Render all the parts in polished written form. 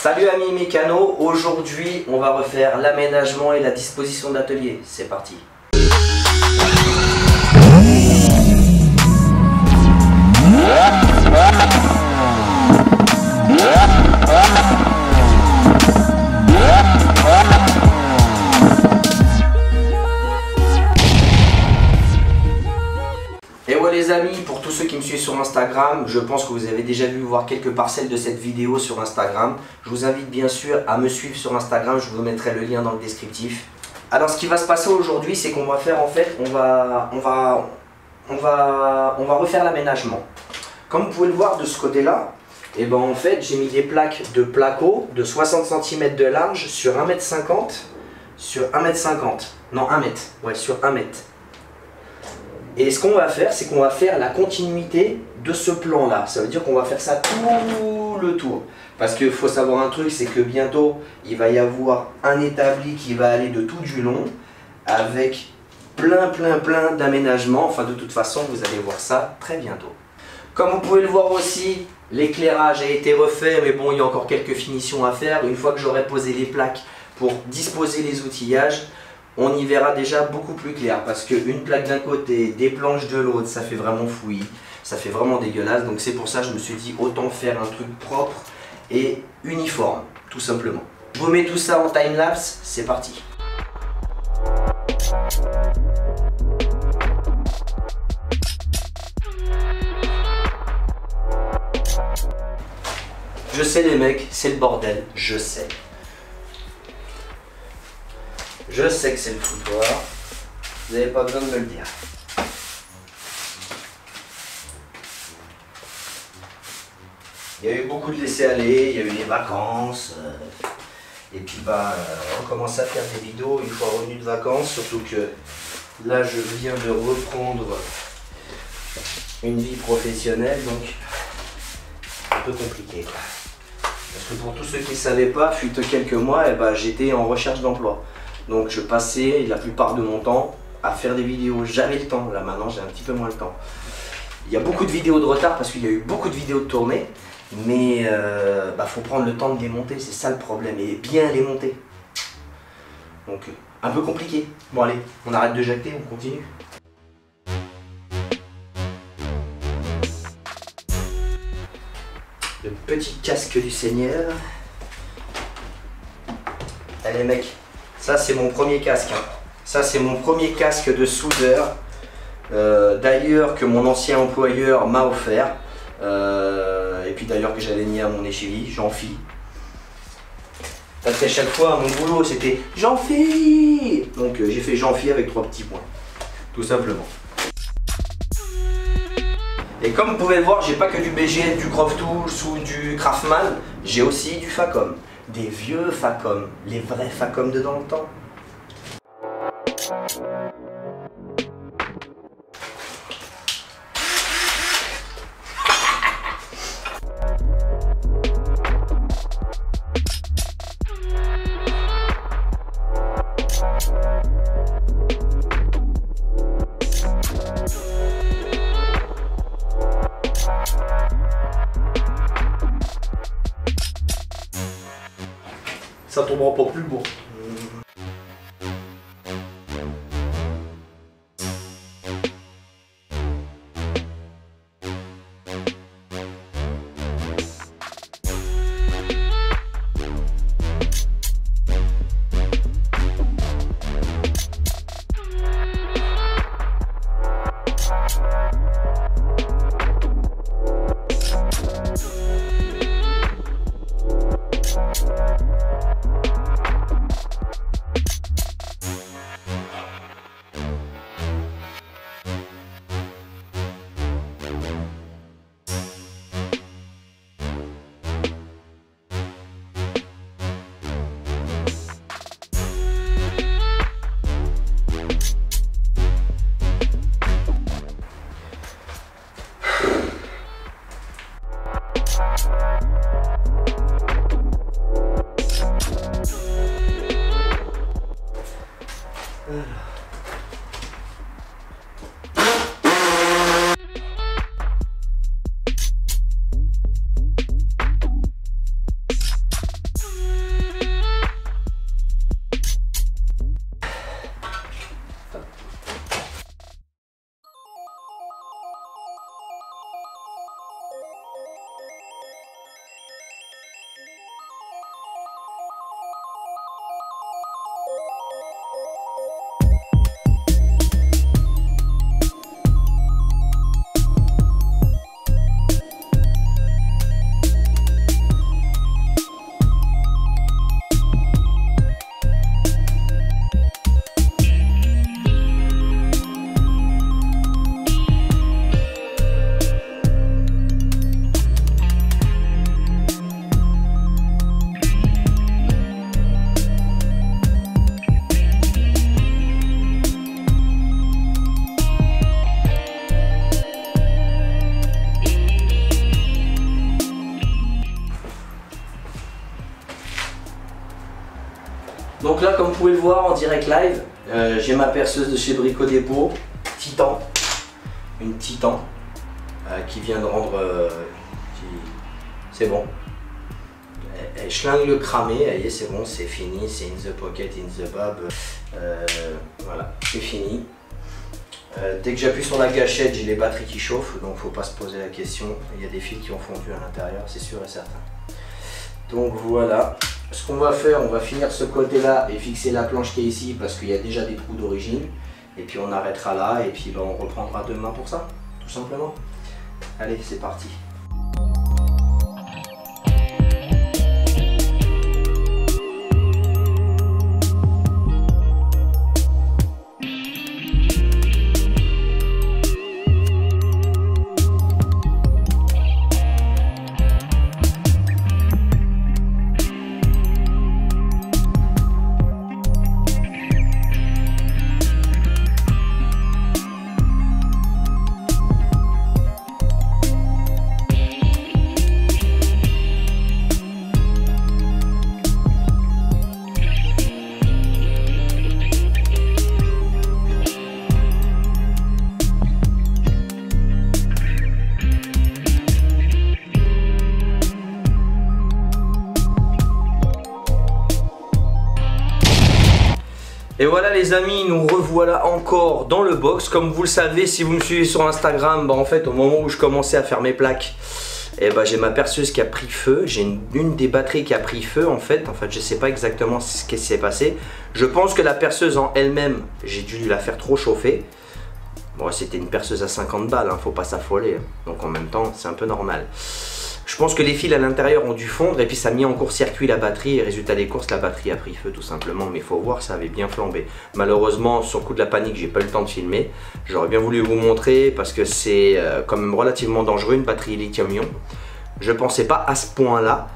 Salut amis mécanos, aujourd'hui on va refaire l'aménagement et la disposition de l'atelier. C'est parti. Et ouais les amis, pour tous ceux qui me suivent sur Instagram, je pense que vous avez déjà vu voir quelques parcelles de cette vidéo sur Instagram. Je vous invite bien sûr à me suivre sur Instagram, je vous mettrai le lien dans le descriptif. Alors ce qui va se passer aujourd'hui, c'est qu'on va faire en fait, on va refaire l'aménagement. Comme vous pouvez le voir de ce côté-là, et ben en fait j'ai mis des plaques de placo de 60 cm de large sur 1,50 m sur 1,50 m. Non 1 mètre, ouais sur 1 mètre. Et ce qu'on va faire, c'est qu'on va faire la continuité de ce plan-là. Ça veut dire qu'on va faire ça tout le tour. Parce qu'il faut savoir un truc, c'est que bientôt, il va y avoir un établi qui va aller de tout du long, avec plein d'aménagements. Enfin, de toute façon, vous allez voir ça très bientôt. Comme vous pouvez le voir aussi, l'éclairage a été refait, mais bon, il y a encore quelques finitions à faire. Une fois que j'aurai posé les plaques pour disposer les outillages, on y verra déjà beaucoup plus clair, parce qu'une plaque d'un côté, des planches de l'autre, ça fait vraiment fouillis, ça fait vraiment dégueulasse. Donc c'est pour ça que je me suis dit autant faire un truc propre et uniforme, tout simplement. Je vous mets tout ça en time-lapse, c'est parti. Je sais les mecs, c'est le bordel, je sais. Je sais que c'est le foutoir, vous n'avez pas besoin de me le dire. Il y a eu beaucoup de laisser-aller, il y a eu les vacances, et puis on commence à faire des vidéos une fois revenu de vacances, surtout que là je viens de reprendre une vie professionnelle, donc un peu compliqué quoi. Parce que pour tous ceux qui ne savaient pas, fut quelques mois, j'étais en recherche d'emploi. Donc je passais la plupart de mon temps à faire des vidéos. J'avais le temps, là maintenant j'ai un petit peu moins le temps. Il y a beaucoup de vidéos de retard parce qu'il y a eu beaucoup de vidéos de tournée. Mais faut prendre le temps de les monter, c'est ça le problème. Et bien les monter. Donc un peu compliqué. Bon allez, on arrête de jacter, on continue. Le petit casque du Seigneur. Allez mec. Ça c'est mon premier casque, hein. Ça c'est mon premier casque de soudeur, d'ailleurs que mon ancien employeur m'a offert, et puis d'ailleurs que j'avais mis à mon écheville, Jean-Phi. Parce qu'à chaque fois mon boulot c'était Jean-Phi, donc j'ai fait Jean-Phi avec 3 petits points, tout simplement. Et comme vous pouvez le voir, j'ai pas que du BGN, du Grove Tools ou du Craftman, j'ai aussi du Facom. Des vieux Facom, les vrais Facom de dans le temps. Ça tombera pas plus beau. Donc là, comme vous pouvez le voir en direct live, j'ai ma perceuse de chez Brico Dépôt, Titan, une Titan qui vient de rendre, c'est bon. Elle schlingue le cramé, allez, c'est bon, c'est fini, c'est in the pocket, in the bob, voilà, c'est fini. Dès que j'appuie sur la gâchette, j'ai les batteries qui chauffent, donc faut pas se poser la question, il y a des fils qui ont fondu à l'intérieur, c'est sûr et certain. Donc voilà, ce qu'on va faire, on va finir ce côté là et fixer la planche qui est ici parce qu'il y a déjà des trous d'origine, et puis on arrêtera là et puis on reprendra demain pour ça, tout simplement. Allez, c'est parti. Et voilà les amis, nous revoilà encore dans le box. Comme vous le savez, si vous me suivez sur Instagram, bah en fait au moment où je commençais à faire mes plaques, et bah j'ai ma perceuse qui a pris feu. J'ai une des batteries qui a pris feu en fait je sais pas exactement ce qui s'est passé. Je pense que la perceuse en elle-même, j'ai dû la faire trop chauffer. Bon, c'était une perceuse à 50 balles, hein, faut pas s'affoler. Donc en même temps, c'est un peu normal. Je pense que les fils à l'intérieur ont dû fondre et puis ça a mis en court-circuit la batterie et résultat des courses, la batterie a pris feu tout simplement. Mais il faut voir, ça avait bien flambé. Malheureusement, sur le coup de la panique, j'ai pas eu le temps de filmer. J'aurais bien voulu vous montrer parce que c'est quand même relativement dangereux, une batterie lithium-ion. Je pensais pas à ce point-là.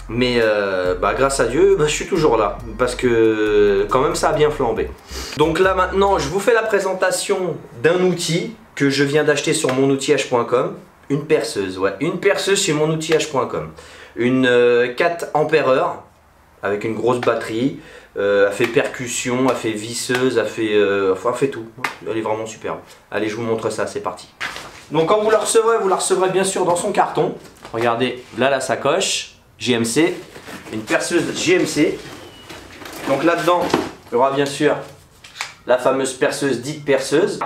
Bah, grâce à Dieu, bah, je suis toujours là parce que quand même ça a bien flambé. Donc là maintenant, je vous fais la présentation d'un outil que je viens d'acheter sur monoutillage.com. Une perceuse, ouais, une perceuse chez monoutillage.com. Une 4 ampères avec une grosse batterie. Elle fait percussion, elle fait visseuse, elle fait tout. Elle est vraiment superbe. Allez, je vous montre ça, c'est parti. Donc quand vous la recevrez bien sûr dans son carton. Regardez, là la sacoche, GMC, une perceuse GMC. Donc là-dedans, il y aura bien sûr la fameuse perceuse dite perceuse.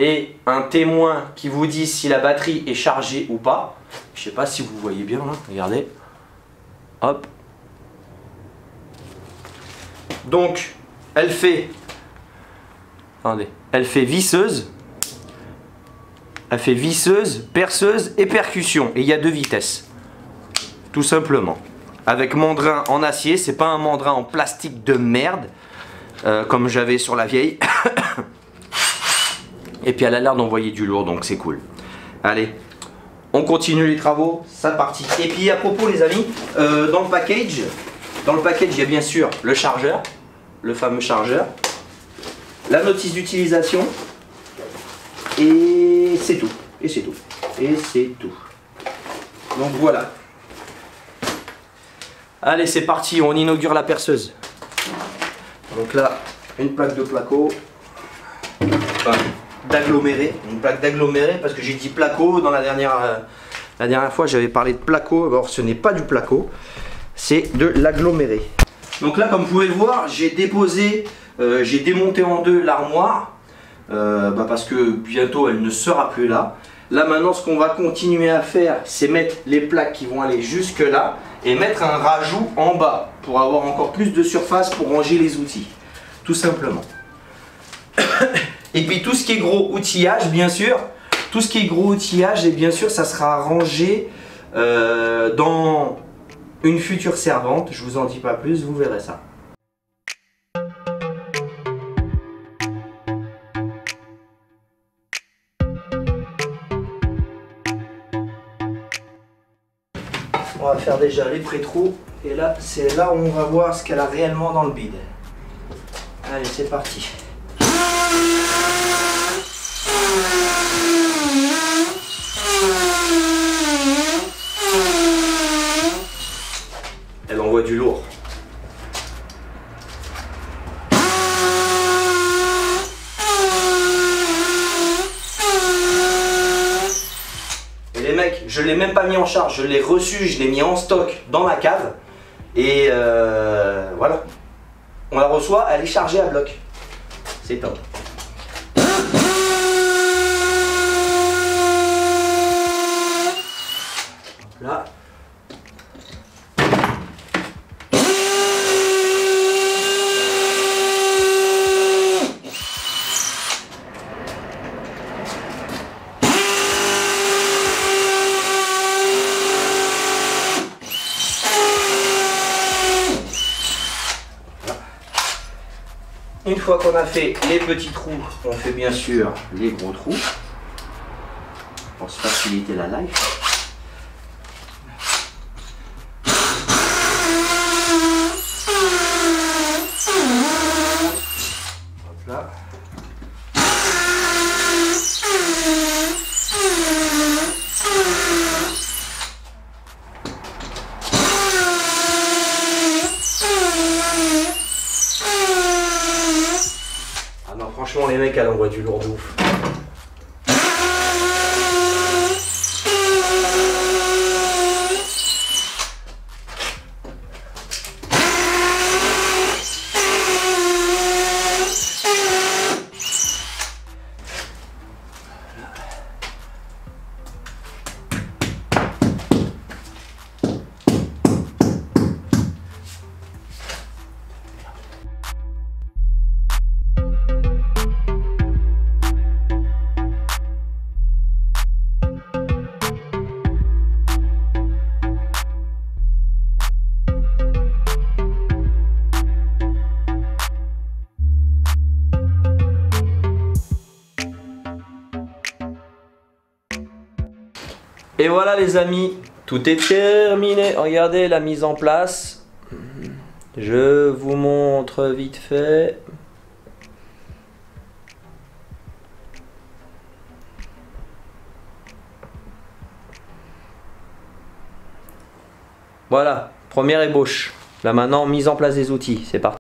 Et un témoin qui vous dit si la batterie est chargée ou pas. Je sais pas si vous voyez bien là, regardez. Hop. Donc, elle fait, attendez, elle fait visseuse, perceuse et percussion. Et il y a 2 vitesses. Tout simplement. Avec mandrin en acier, c'est pas un mandrin en plastique de merde, comme j'avais sur la vieille. Et puis elle a l'air d'envoyer du lourd, donc c'est cool. Allez, on continue les travaux, c'est parti. Et puis à propos les amis, dans le package, il y a bien sûr le chargeur, le fameux chargeur, la notice d'utilisation, et c'est tout. Et c'est tout. Et c'est tout. Donc voilà. Allez, c'est parti, on inaugure la perceuse. Donc là, une plaque de placo. Enfin, d'aggloméré, une plaque d'aggloméré parce que j'ai dit placo dans la dernière fois j'avais parlé de placo, alors ce n'est pas du placo, c'est de l'aggloméré. Donc là comme vous pouvez le voir, j'ai démonté en 2 l'armoire parce que bientôt elle ne sera plus là. Là maintenant ce qu'on va continuer à faire, c'est mettre les plaques qui vont aller jusque là et mettre un rajout en bas pour avoir encore plus de surface pour ranger les outils, tout simplement. Et puis tout ce qui est gros outillage, bien sûr, et bien sûr, ça sera rangé dans une future servante. Je vous en dis pas plus, vous verrez ça. On va faire déjà les pré-trous. Et là, c'est là où on va voir ce qu'elle a réellement dans le bide. Allez, c'est parti. Elle envoie du lourd. je ne l'ai même pas mis en charge, je l'ai reçu, je l'ai mis en stock dans ma cave. Et voilà, on la reçoit, elle est chargée à bloc. C'est top. Là. Une fois qu'on a fait les petits trous, on fait bien sûr les gros trous pour se faciliter la life. Hop là. Ah non, franchement, les mecs, elle envoie du lourd de ouf. Et voilà les amis, tout est terminé. Regardez la mise en place. Je vous montre vite fait. Voilà, première ébauche. Là maintenant, mise en place des outils, c'est parti.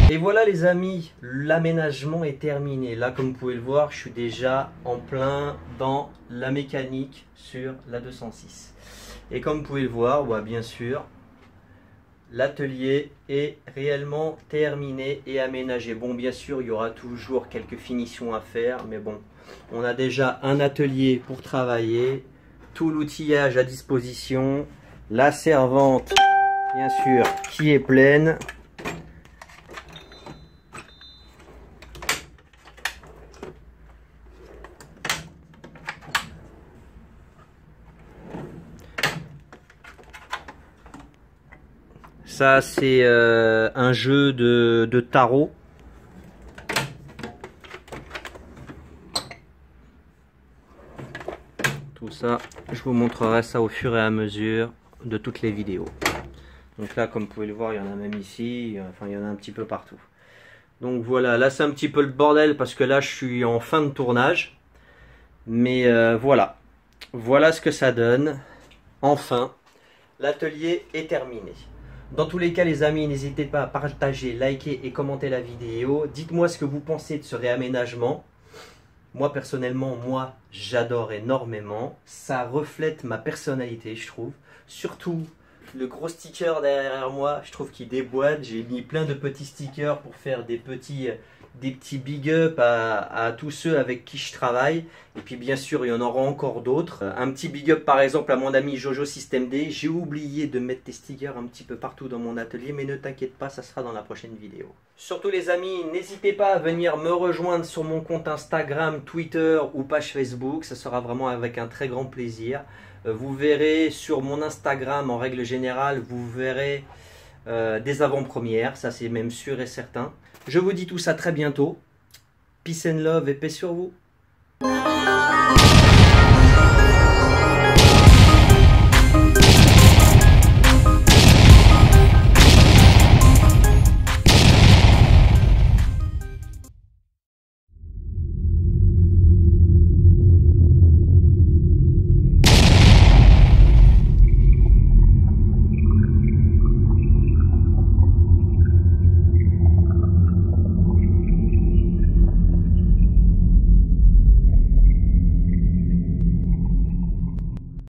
Et voilà les amis, l'aménagement est terminé. Là comme vous pouvez le voir, je suis déjà en plein dans la mécanique sur la 206. Et comme vous pouvez le voir, bah, bien sûr, l'atelier est réellement terminé et aménagé. Bon, bien sûr, il y aura toujours quelques finitions à faire, mais bon, on a déjà un atelier pour travailler, tout l'outillage à disposition, la servante, bien sûr, qui est pleine. Ça, c'est un jeu de tarot. Tout ça, je vous montrerai ça au fur et à mesure de toutes les vidéos. Donc là, comme vous pouvez le voir, il y en a même ici. Enfin, il y en a un petit peu partout. Donc voilà, là c'est un petit peu le bordel parce que là, je suis en fin de tournage. Mais voilà. Voilà ce que ça donne. Enfin, l'atelier est terminé. Dans tous les cas les amis, n'hésitez pas à partager, liker et commenter la vidéo. Dites-moi ce que vous pensez de ce réaménagement. Moi personnellement, j'adore énormément. Ça reflète ma personnalité, je trouve. Surtout le gros sticker derrière moi, je trouve qu'il déboîte. J'ai mis plein de petits stickers pour faire des petits big up à tous ceux avec qui je travaille. Et puis bien sûr il y en aura encore d'autres. Un petit big up par exemple à mon ami Jojo System D. J'ai oublié de mettre des stickers un petit peu partout dans mon atelier, mais ne t'inquiète pas, ça sera dans la prochaine vidéo. Surtout les amis, n'hésitez pas à venir me rejoindre sur mon compte Instagram, Twitter ou page Facebook. Ça sera vraiment avec un très grand plaisir. Vous verrez sur mon Instagram, en règle générale, vous verrez des avant-premières, ça c'est même sûr et certain. Je vous dis tout ça très bientôt. Peace and love et paix sur vous.